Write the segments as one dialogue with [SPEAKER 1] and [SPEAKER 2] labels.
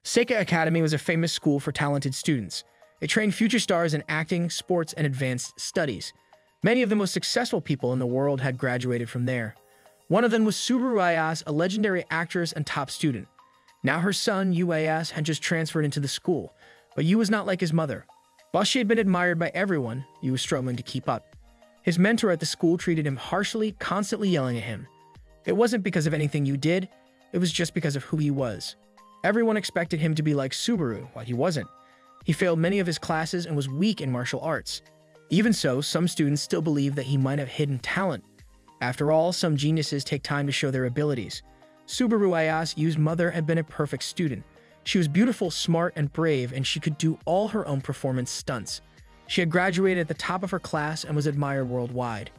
[SPEAKER 1] Seika Academy was a famous school for talented students. It trained future stars in acting, sports, and advanced studies. Many of the most successful people in the world had graduated from there. One of them was Subaru Ayase, a legendary actress and top student. Now her son, Yu Ayase, had just transferred into the school, but Yu was not like his mother. While she had been admired by everyone, Yu was struggling to keep up. His mentor at the school treated him harshly, constantly yelling at him. It wasn't because of anything Yu did, it was just because of who he was. Everyone expected him to be like Subaru, while he wasn't. He failed many of his classes and was weak in martial arts. Even so, some students still believed that he might have hidden talent. After all, some geniuses take time to show their abilities. Subaru Ayase, Yu's mother, had been a perfect student. She was beautiful, smart, and brave, and she could do all her own performance stunts. She had graduated at the top of her class and was admired worldwide.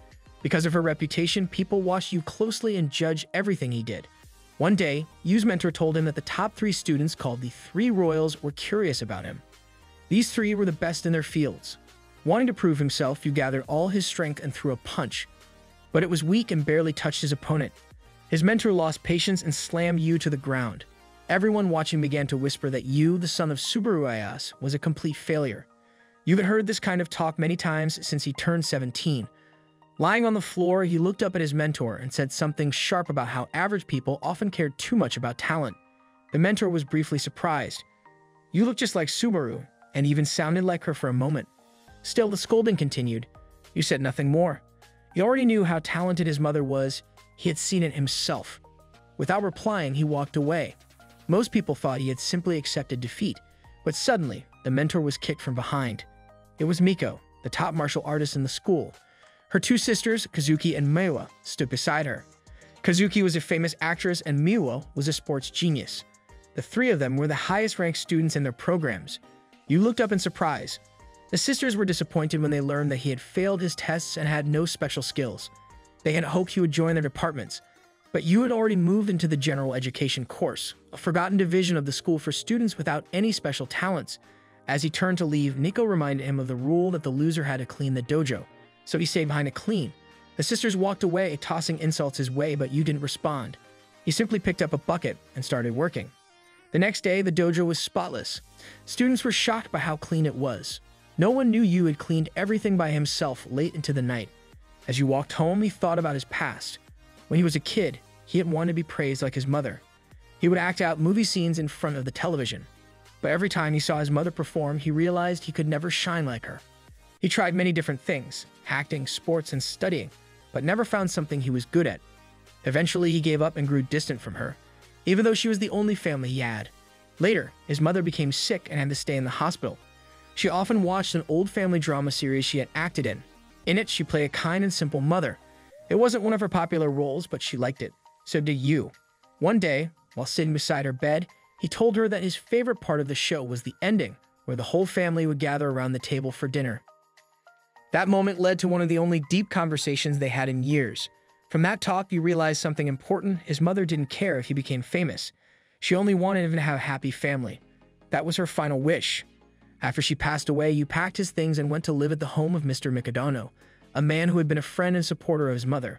[SPEAKER 1] Because of her reputation, people watched Yu closely and judged everything he did. One day, Yu's mentor told him that the top 3 students, called the 3 Royals, were curious about him. These 3 were the best in their fields. Wanting to prove himself, Yu gathered all his strength and threw a punch. But it was weak and barely touched his opponent. His mentor lost patience and slammed Yu to the ground. Everyone watching began to whisper that Yu, the son of Subaru Ayase, was a complete failure. Yu had heard this kind of talk many times since he turned 17. Lying on the floor, he looked up at his mentor and said something sharp about how average people often cared too much about talent. The mentor was briefly surprised. "You look just like Subaru," and even sounded like her for a moment. Still, the scolding continued. Yu said nothing more. He already knew how talented his mother was. He had seen it himself. Without replying, he walked away. Most people thought he had simply accepted defeat, but suddenly, the mentor was kicked from behind. It was Miko, the top martial artist in the school. Her 2 sisters, Kazuki and Miwa, stood beside her. Kazuki was a famous actress and Miwa was a sports genius. The 3 of them were the highest-ranked students in their programs. Yu looked up in surprise. The sisters were disappointed when they learned that he had failed his tests and had no special skills. They had hoped he would join their departments, but Yu had already moved into the general education course, a forgotten division of the school for students without any special talents. As he turned to leave, Nico reminded him of the rule that the loser had to clean the dojo, so he stayed behind to clean. The sisters walked away, tossing insults his way, but Yu didn't respond. He simply picked up a bucket and started working. The next day, the dojo was spotless. Students were shocked by how clean it was. No one knew Yu had cleaned everything by himself late into the night. As Yu walked home, he thought about his past. When he was a kid, he had wanted to be praised like his mother. He would act out movie scenes in front of the television. But every time he saw his mother perform, he realized he could never shine like her. He tried many different things, acting, sports, and studying, but never found something he was good at. Eventually, he gave up and grew distant from her, even though she was the only family he had. Later, his mother became sick and had to stay in the hospital. She often watched an old family drama series she had acted in. In it, she played a kind and simple mother. It wasn't one of her popular roles, but she liked it. So did Yu. One day, while sitting beside her bed, he told her that his favorite part of the show was the ending, where the whole family would gather around the table for dinner. That moment led to one of the only deep conversations they had in years. From that talk, you realized something important. His mother didn't care if he became famous. She only wanted him to have a happy family. That was her final wish. After she passed away, Yu packed his things and went to live at the home of Mr. Mikadano, a man who had been a friend and supporter of his mother.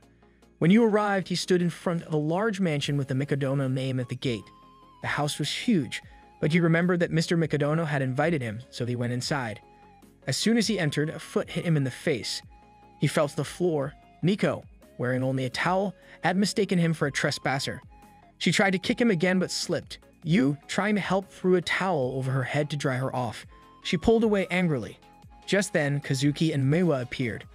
[SPEAKER 1] When Yu arrived, he stood in front of a large mansion with the Mikadano name at the gate. The house was huge, but he remembered that Mr. Mikadano had invited him, so he went inside. As soon as he entered, a foot hit him in the face. He fell to the floor. Miko, wearing only a towel, had mistaken him for a trespasser. She tried to kick him again but slipped. Yu, trying to help, threw a towel over her head to dry her off. She pulled away angrily. Just then, Kazuki and Miwa appeared.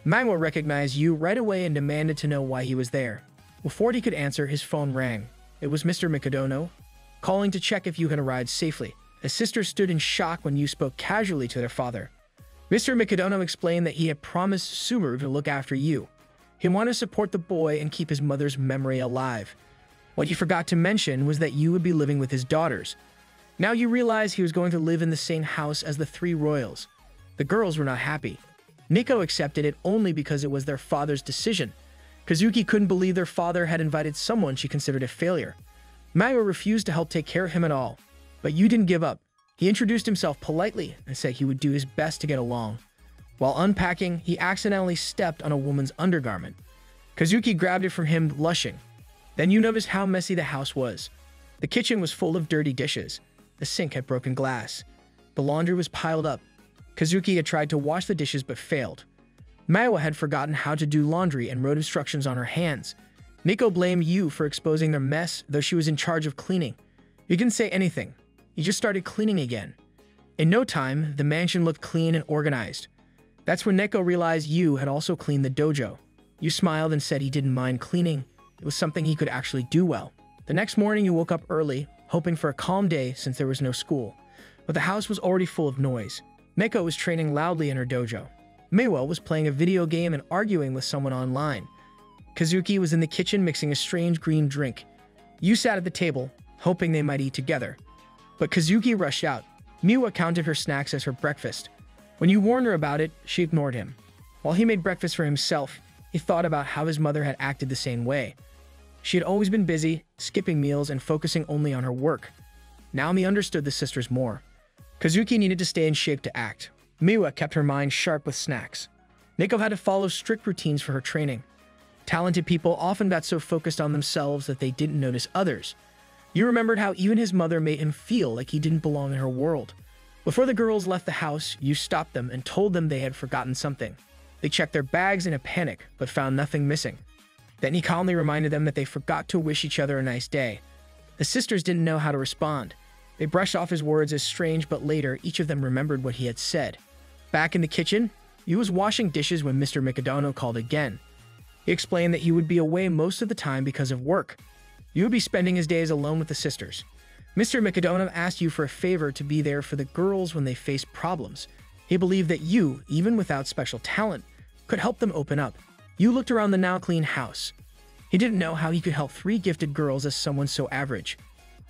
[SPEAKER 1] Miwa recognized Yu right away and demanded to know why he was there. Before he could answer, his phone rang. It was Mr. Mikadano, calling to check if Yu had arrived safely. His sisters stood in shock when Yu spoke casually to their father. Mr. Mikadano explained that he had promised Subaru to look after Yu. He wanted to support the boy and keep his mother's memory alive. What he forgot to mention was that Yu would be living with his daughters. Now Yu realized he was going to live in the same house as the 3 royals. The girls were not happy. Nico accepted it only because it was their father's decision. Kazuki couldn't believe their father had invited someone she considered a failure. Miwa refused to help take care of him at all. But Yu didn't give up. He introduced himself politely and said he would do his best to get along. While unpacking, he accidentally stepped on a woman's undergarment. Kazuki grabbed it from him, blushing. Then Yu noticed how messy the house was. The kitchen was full of dirty dishes. the sink had broken glass. The laundry was piled up. Kazuki had tried to wash the dishes but failed. Maiwa had forgotten how to do laundry and wrote instructions on her hands. Nico blamed Yu for exposing their mess, though she was in charge of cleaning. You didn't say anything. You just started cleaning again. In no time, the mansion looked clean and organized. That's when Neko realized Yu had also cleaned the dojo. Yu smiled and said he didn't mind cleaning. It was something he could actually do well. The next morning, Yu woke up early, hoping for a calm day since there was no school. But the house was already full of noise. Neko was training loudly in her dojo. Meiwa was playing a video game and arguing with someone online. Kazuki was in the kitchen mixing a strange green drink. Yu sat at the table, hoping they might eat together. But Kazuki rushed out. Miwa counted her snacks as her breakfast. When Yu warned her about it, she ignored him. While he made breakfast for himself, he thought about how his mother had acted the same way. She had always been busy, skipping meals and focusing only on her work. Now he understood the sisters more. Kazuki needed to stay in shape to act. Miwa kept her mind sharp with snacks. Nico had to follow strict routines for her training. Talented people often got so focused on themselves that they didn't notice others. Yu remembered how even his mother made him feel like he didn't belong in her world. Before the girls left the house, Yu stopped them and told them they had forgotten something. They checked their bags in a panic, but found nothing missing. Then he calmly reminded them that they forgot to wish each other a nice day. The sisters didn't know how to respond. They brushed off his words as strange, but later, each of them remembered what he had said. Back in the kitchen, Yu was washing dishes when Mr. Mikadano called again. He explained that he would be away most of the time because of work. Yu would be spending his days alone with the sisters. Mr. Mikadano asked Yu for a favor to be there for the girls when they faced problems. He believed that Yu, even without special talent, could help them open up. Yu looked around the now-clean house. He didn't know how he could help 3 gifted girls as someone so average.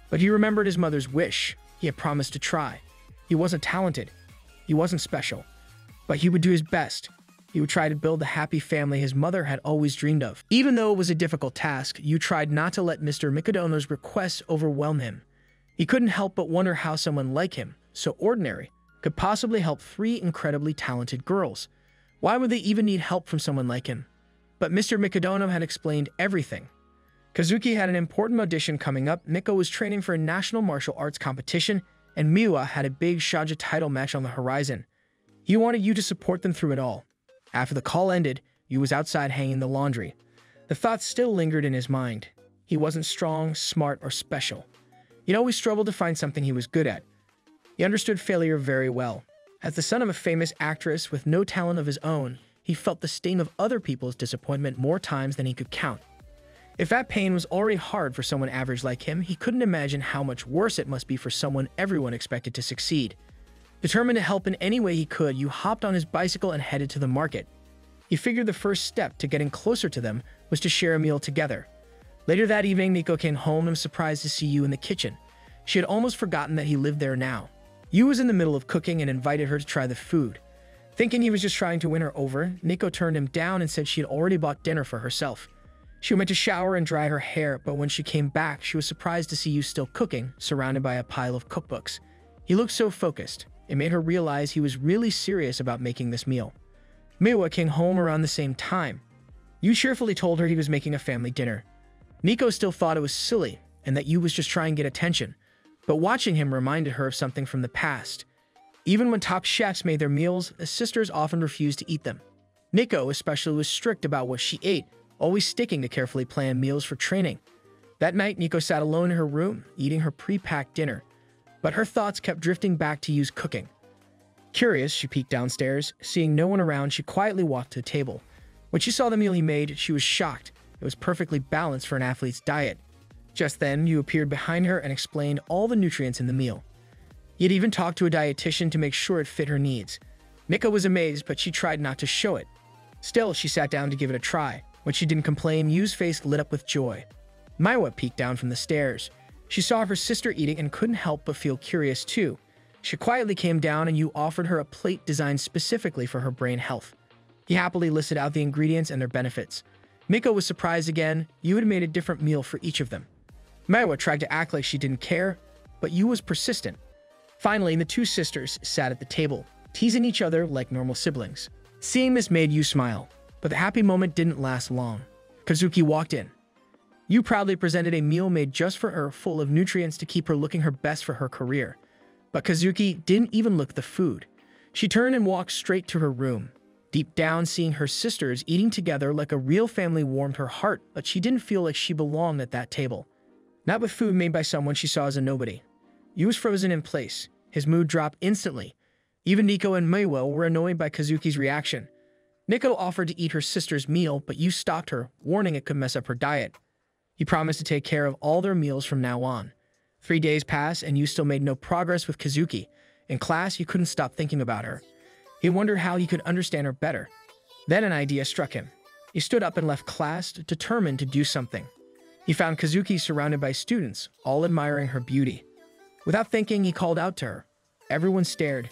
[SPEAKER 1] But he remembered his mother's wish. He had promised to try. He wasn't talented. He wasn't special. But he would do his best. He would try to build the happy family his mother had always dreamed of. Even though it was a difficult task, Yu tried not to let Mr. Mikadano's requests overwhelm him. He couldn't help but wonder how someone like him, so ordinary, could possibly help 3 incredibly talented girls. Why would they even need help from someone like him? But Mr. Mikadano had explained everything. Kazuki had an important audition coming up, Nico was training for a national martial arts competition, and Miwa had a big Shaja title match on the horizon. He wanted Yu to support them through it all. After the call ended, Yu was outside hanging the laundry. The thoughts still lingered in his mind. He wasn't strong, smart, or special. He'd always struggled to find something he was good at. He understood failure very well. As the son of a famous actress with no talent of his own, he felt the sting of other people's disappointment more times than he could count. If that pain was already hard for someone average like him, he couldn't imagine how much worse it must be for someone everyone expected to succeed. Determined to help in any way he could, Yu hopped on his bicycle and headed to the market. He figured the first step to getting closer to them was to share a meal together. Later that evening, Nico came home and was surprised to see Yu in the kitchen. She had almost forgotten that he lived there now. Yu was in the middle of cooking and invited her to try the food. Thinking he was just trying to win her over, Nico turned him down and said she had already bought dinner for herself. She went to shower and dry her hair, but when she came back, she was surprised to see Yu still cooking, surrounded by a pile of cookbooks. He looked so focused. It made her realize he was really serious about making this meal. Miwa came home around the same time. Yu cheerfully told her he was making a family dinner. Nico still thought it was silly and that Yu was just trying to get attention, but watching him reminded her of something from the past. Even when top chefs made their meals, the sisters often refused to eat them. Nico especially was strict about what she ate, always sticking to carefully planned meals for training. That night, Nico sat alone in her room, eating her pre-packed dinner, but her thoughts kept drifting back to Yu's cooking. Curious, she peeked downstairs. Seeing no one around, she quietly walked to the table. When she saw the meal he made, she was shocked. It was perfectly balanced for an athlete's diet. Just then, Yu appeared behind her and explained all the nutrients in the meal. He had even talked to a dietitian to make sure it fit her needs. Nico was amazed, but she tried not to show it. Still, she sat down to give it a try. When she didn't complain, Yu's face lit up with joy. Maiwa peeked down from the stairs. She saw her sister eating and couldn't help but feel curious too. She quietly came down and Yu offered her a plate designed specifically for her brain health. He happily listed out the ingredients and their benefits. Miko was surprised again. Yu had made a different meal for each of them. Maiwa tried to act like she didn't care, but Yu was persistent. Finally, the 2 sisters sat at the table, teasing each other like normal siblings. Seeing this made Yu smile, but the happy moment didn't last long. Kazuki walked in. You proudly presented a meal made just for her, full of nutrients to keep her looking her best for her career. But Kazuki didn't even look at the food. She turned and walked straight to her room. Deep down, seeing her sisters eating together like a real family warmed her heart, but she didn't feel like she belonged at that table. Not with food made by someone she saw as a nobody. Yu was frozen in place. His mood dropped instantly. Even Nico and Meiwa were annoyed by Kazuki's reaction. Nico offered to eat her sister's meal, but Yu stopped her, warning it could mess up her diet. He promised to take care of all their meals from now on. 3 days passed, and Yu still made no progress with Kazuki. In class, he couldn't stop thinking about her. He wondered how he could understand her better. Then an idea struck him. He stood up and left class, determined to do something. He found Kazuki surrounded by students, all admiring her beauty. Without thinking, he called out to her. Everyone stared.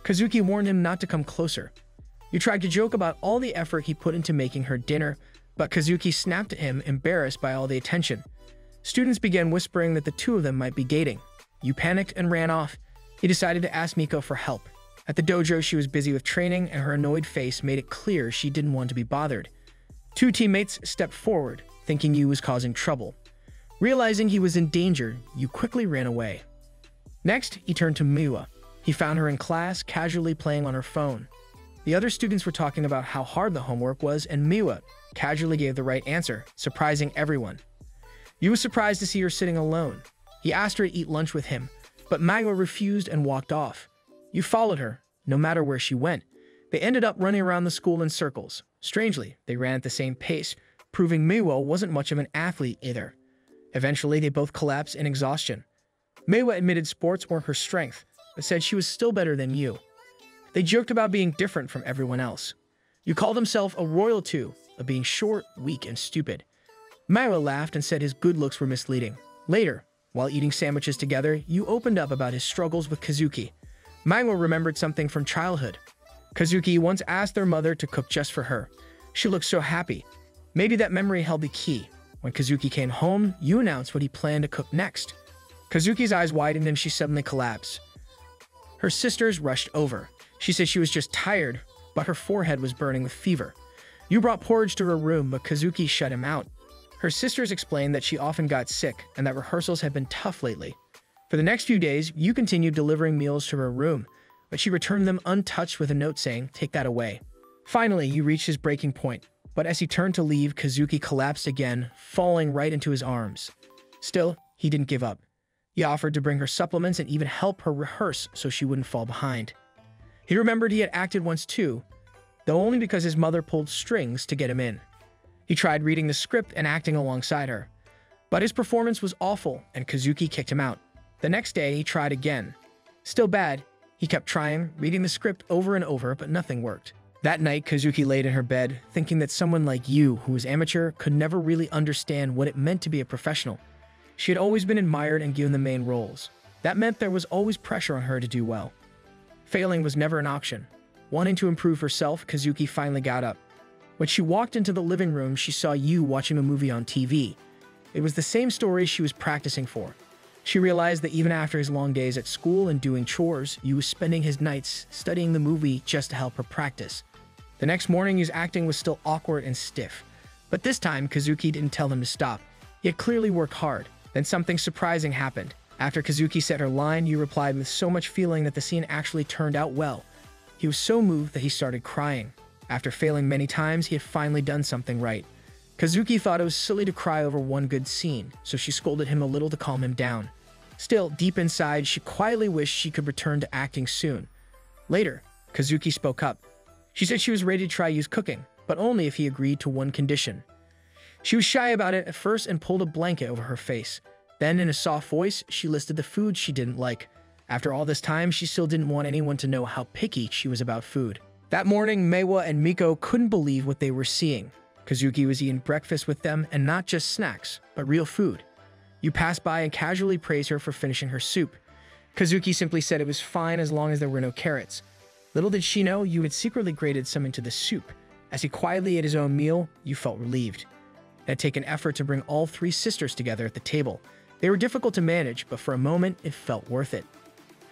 [SPEAKER 1] Kazuki warned him not to come closer. He tried to joke about all the effort he put into making her dinner, but Kazuki snapped at him, embarrassed by all the attention. Students began whispering that the two of them might be dating. Yu panicked and ran off. He decided to ask Miko for help. At the dojo, she was busy with training, and her annoyed face made it clear she didn't want to be bothered. 2 teammates stepped forward, thinking Yu was causing trouble. Realizing he was in danger, Yu quickly ran away. Next, he turned to Miwa. He found her in class, casually playing on her phone. The other students were talking about how hard the homework was, and Miwa casually gave the right answer, surprising everyone. Yu was surprised to see her sitting alone. He asked her to eat lunch with him, but Miwa refused and walked off. Yu followed her, no matter where she went. They ended up running around the school in circles. Strangely, they ran at the same pace, proving Miwa wasn't much of an athlete either. Eventually, they both collapsed in exhaustion. Miwa admitted sports weren't her strength, but said she was still better than Yu. They joked about being different from everyone else. Yu called himself a royal too, of being short, weak, and stupid. Miwa laughed and said his good looks were misleading. Later, while eating sandwiches together, Yu opened up about his struggles with Kazuki. Miwa remembered something from childhood. Kazuki once asked their mother to cook just for her. She looked so happy. Maybe that memory held the key. When Kazuki came home, Yu announced what he planned to cook next. Kazuki's eyes widened and she suddenly collapsed. Her sisters rushed over. She said she was just tired, but her forehead was burning with fever. Yu brought porridge to her room, but Kazuki shut him out. Her sisters explained that she often got sick and that rehearsals had been tough lately. For the next few days, Yu continued delivering meals to her room, but she returned them untouched with a note saying, "Take that away." Finally, Yu reached his breaking point, but as he turned to leave, Kazuki collapsed again, falling right into his arms. Still, he didn't give up. He offered to bring her supplements and even help her rehearse so she wouldn't fall behind. He remembered he had acted once too, though only because his mother pulled strings to get him in. He tried reading the script and acting alongside her, but his performance was awful and Kazuki kicked him out. The next day, he tried again. Still bad. He kept trying, reading the script over and over, but nothing worked. That night, Kazuki laid in her bed, thinking that someone like Yu, who was amateur, could never really understand what it meant to be a professional. She had always been admired and given the main roles. That meant there was always pressure on her to do well. Failing was never an option. Wanting to improve herself, Kazuki finally got up. When she walked into the living room, she saw Yu watching a movie on TV. It was the same story she was practicing for. She realized that even after his long days at school and doing chores, Yu was spending his nights studying the movie just to help her practice. The next morning, Yu's acting was still awkward and stiff. But this time, Kazuki didn't tell him to stop. He had clearly worked hard. Then something surprising happened. After Kazuki said her line, Yu replied with so much feeling that the scene actually turned out well. He was so moved that he started crying. After failing many times, he had finally done something right. Kazuki thought it was silly to cry over one good scene, so she scolded him a little to calm him down. Still, deep inside, she quietly wished she could return to acting soon. Later, Kazuki spoke up. She said she was ready to try Yu's cooking, but only if he agreed to one condition. She was shy about it at first and pulled a blanket over her face. Then, in a soft voice, she listed the foods she didn't like. After all this time, she still didn't want anyone to know how picky she was about food. That morning, Meiwa and Miko couldn't believe what they were seeing. Kazuki was eating breakfast with them, and not just snacks, but real food. Yu passed by and casually praised her for finishing her soup. Kazuki simply said it was fine as long as there were no carrots. Little did she know, Yu had secretly grated some into the soup. As he quietly ate his own meal, Yu felt relieved. It had taken effort to bring all 3 sisters together at the table. They were difficult to manage, but for a moment, it felt worth it.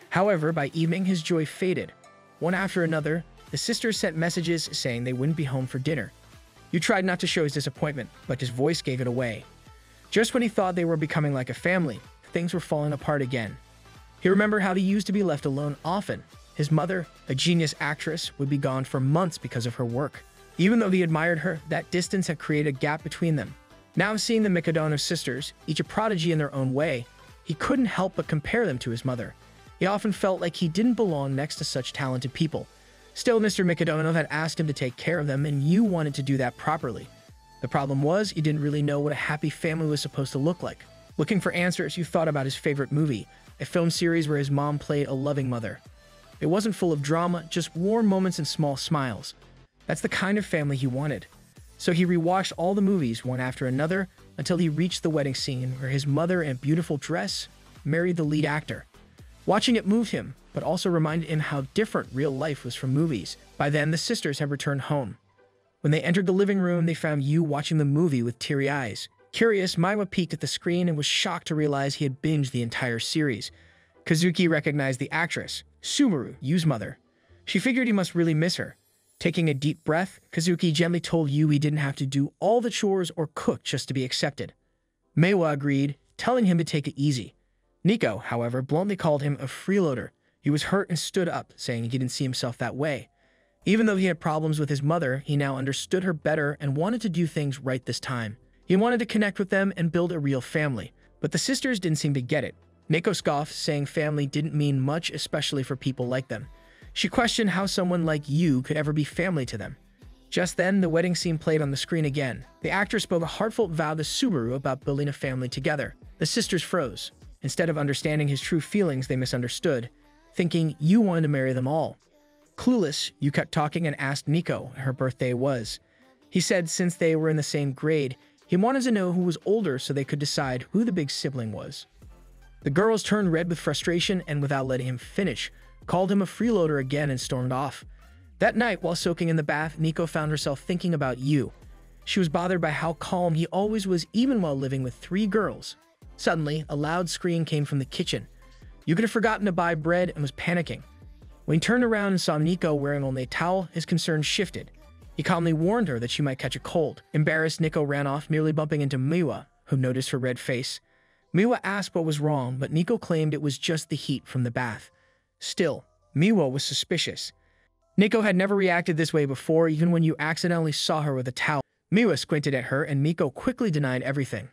[SPEAKER 1] However, by evening, his joy faded. One after another, the sisters sent messages saying they wouldn't be home for dinner. Yu tried not to show his disappointment, but his voice gave it away. Just when he thought they were becoming like a family, things were falling apart again. He remembered how he used to be left alone often. His mother, a genius actress, would be gone for months because of her work. Even though he admired her, that distance had created a gap between them. Now seeing the Mikado sisters, each a prodigy in their own way, he couldn't help but compare them to his mother. He often felt like he didn't belong next to such talented people. Still, Mr. Mikado had asked him to take care of them, and you wanted to do that properly. The problem was, you didn't really know what a happy family was supposed to look like. Looking for answers, you thought about his favorite movie, a film series where his mom played a loving mother. It wasn't full of drama, just warm moments and small smiles. That's the kind of family he wanted. So he rewatched all the movies one after another until he reached the wedding scene where his mother in a beautiful dress married the lead actor. Watching it moved him, but also reminded him how different real life was from movies. By then, the sisters had returned home. When they entered the living room, they found Yu watching the movie with teary eyes. Curious, Maiwa peeked at the screen and was shocked to realize he had binged the entire series. Kazuki recognized the actress, Subaru, Yu's mother. She figured he must really miss her. Taking a deep breath, Kazuki gently told Yu he didn't have to do all the chores or cook just to be accepted. Meiwa agreed, telling him to take it easy. Nico, however, bluntly called him a freeloader. He was hurt and stood up, saying he didn't see himself that way. Even though he had problems with his mother, he now understood her better and wanted to do things right this time. He wanted to connect with them and build a real family. But the sisters didn't seem to get it. Nico scoffed, saying family didn't mean much, especially for people like them. She questioned how someone like you could ever be family to them. Just then, the wedding scene played on the screen again. The actor spoke a heartfelt vow to Subaru about building a family together. The sisters froze. Instead of understanding his true feelings, they misunderstood, thinking you wanted to marry them all. Clueless, you kept talking and asked Nico when her birthday was. He said since they were in the same grade, he wanted to know who was older so they could decide who the big sibling was. The girls turned red with frustration and, without letting him finish, called him a freeloader again and stormed off. That night, while soaking in the bath, Nico found herself thinking about Yu. She was bothered by how calm he always was even while living with 3 girls. Suddenly, a loud scream came from the kitchen. Yu could have forgotten to buy bread and was panicking. When he turned around and saw Nico wearing only a towel, his concern shifted. He calmly warned her that she might catch a cold. Embarrassed, Nico ran off, nearly bumping into Miwa, who noticed her red face. Miwa asked what was wrong, but Nico claimed it was just the heat from the bath. Still, Miwa was suspicious. Nico had never reacted this way before, even when you accidentally saw her with a towel. Miwa squinted at her, and Miko quickly denied everything.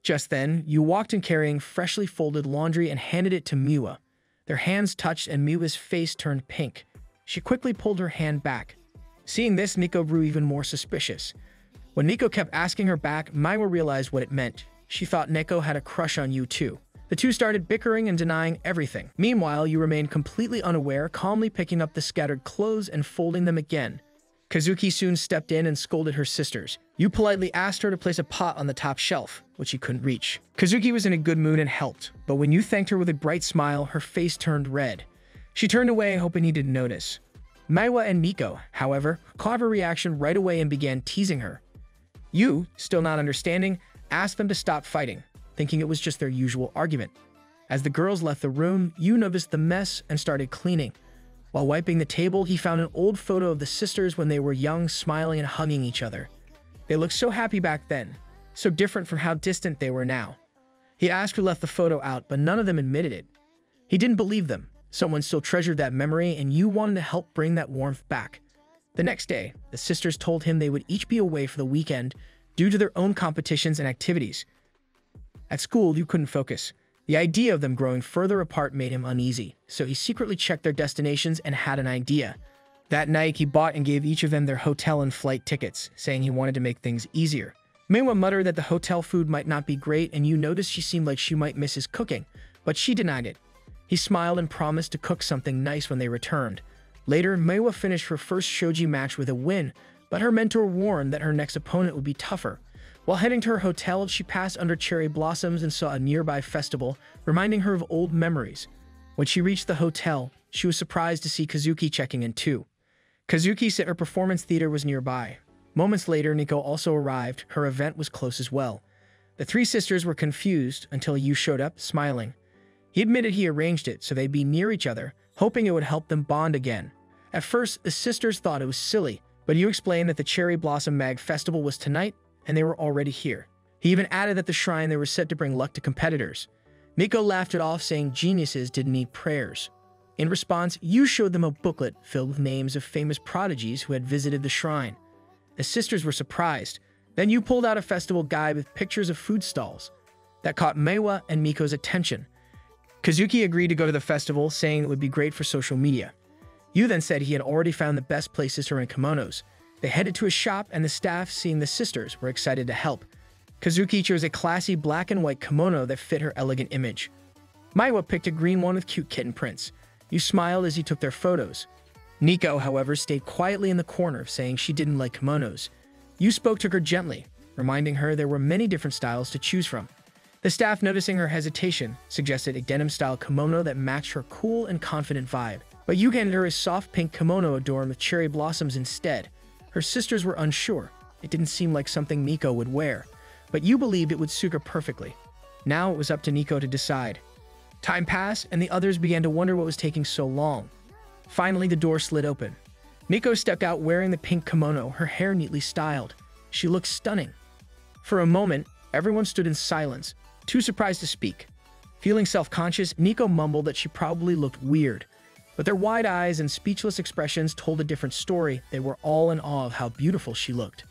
[SPEAKER 1] Just then, you walked in carrying freshly folded laundry and handed it to Miwa. Their hands touched, and Miwa's face turned pink. She quickly pulled her hand back. Seeing this, Nico grew even more suspicious. When Nico kept asking her back, Miwa realized what it meant. She thought Nico had a crush on you too. The two started bickering and denying everything. Meanwhile, you remained completely unaware, calmly picking up the scattered clothes and folding them again. Kazuki soon stepped in and scolded her sisters. You politely asked her to place a pot on the top shelf, which she couldn't reach. Kazuki was in a good mood and helped, but when you thanked her with a bright smile, her face turned red. She turned away, hoping he didn't notice. Maiwa and Nico, however, caught her reaction right away and began teasing her. You, still not understanding, asked them to stop fighting, thinking it was just their usual argument. As the girls left the room, you noticed the mess and started cleaning. While wiping the table, he found an old photo of the sisters when they were young, smiling and hugging each other. They looked so happy back then, so different from how distant they were now. He asked who left the photo out, but none of them admitted it. He didn't believe them. Someone still treasured that memory, and you wanted to help bring that warmth back. The next day, the sisters told him they would each be away for the weekend due to their own competitions and activities. At school, you couldn't focus. The idea of them growing further apart made him uneasy, so he secretly checked their destinations and had an idea. That night, he bought and gave each of them their hotel and flight tickets, saying he wanted to make things easier. Meiwa muttered that the hotel food might not be great, and you noticed she seemed like she might miss his cooking, but she denied it. He smiled and promised to cook something nice when they returned. Later, Meiwa finished her first shogi match with a win, but her mentor warned that her next opponent would be tougher. While heading to her hotel, she passed under cherry blossoms and saw a nearby festival, reminding her of old memories. When she reached the hotel, she was surprised to see Kazuki checking in too. Kazuki said her performance theater was nearby. Moments later, Nico also arrived. Her event was close as well. The 3 sisters were confused until Yu showed up, smiling. He admitted he arranged it so they'd be near each other, hoping it would help them bond again. At first, the sisters thought it was silly, but Yu explained that the Cherry Blossom Mag Festival was tonight, and they were already here. He even added that the shrine they were set to bring luck to competitors. Miko laughed it off, saying geniuses didn't need prayers. In response, Yu showed them a booklet filled with names of famous prodigies who had visited the shrine. The sisters were surprised. Then Yu pulled out a festival guide with pictures of food stalls. That caught Meiwa and Miko's attention. Kazuki agreed to go to the festival, saying it would be great for social media. Yu then said he had already found the best places to rent kimonos. They headed to a shop, and the staff, seeing the sisters, were excited to help. Kazuki chose a classy black and white kimono that fit her elegant image. Maiwa picked a green one with cute kitten prints. Yu smiled as he took their photos. Nico, however, stayed quietly in the corner, saying she didn't like kimonos. Yu spoke to her gently, reminding her there were many different styles to choose from. The staff, noticing her hesitation, suggested a denim-style kimono that matched her cool and confident vibe. But Yu handed her a soft pink kimono adorned with cherry blossoms instead. Her sisters were unsure. It didn't seem like something Nico would wear, but Yu believed it would suit her perfectly. Now it was up to Nico to decide. Time passed, and the others began to wonder what was taking so long. Finally, the door slid open. Nico stepped out wearing the pink kimono, her hair neatly styled. She looked stunning. For a moment, everyone stood in silence, too surprised to speak. Feeling self-conscious, Nico mumbled that she probably looked weird. But their wide eyes and speechless expressions told a different story. They were all in awe of how beautiful she looked.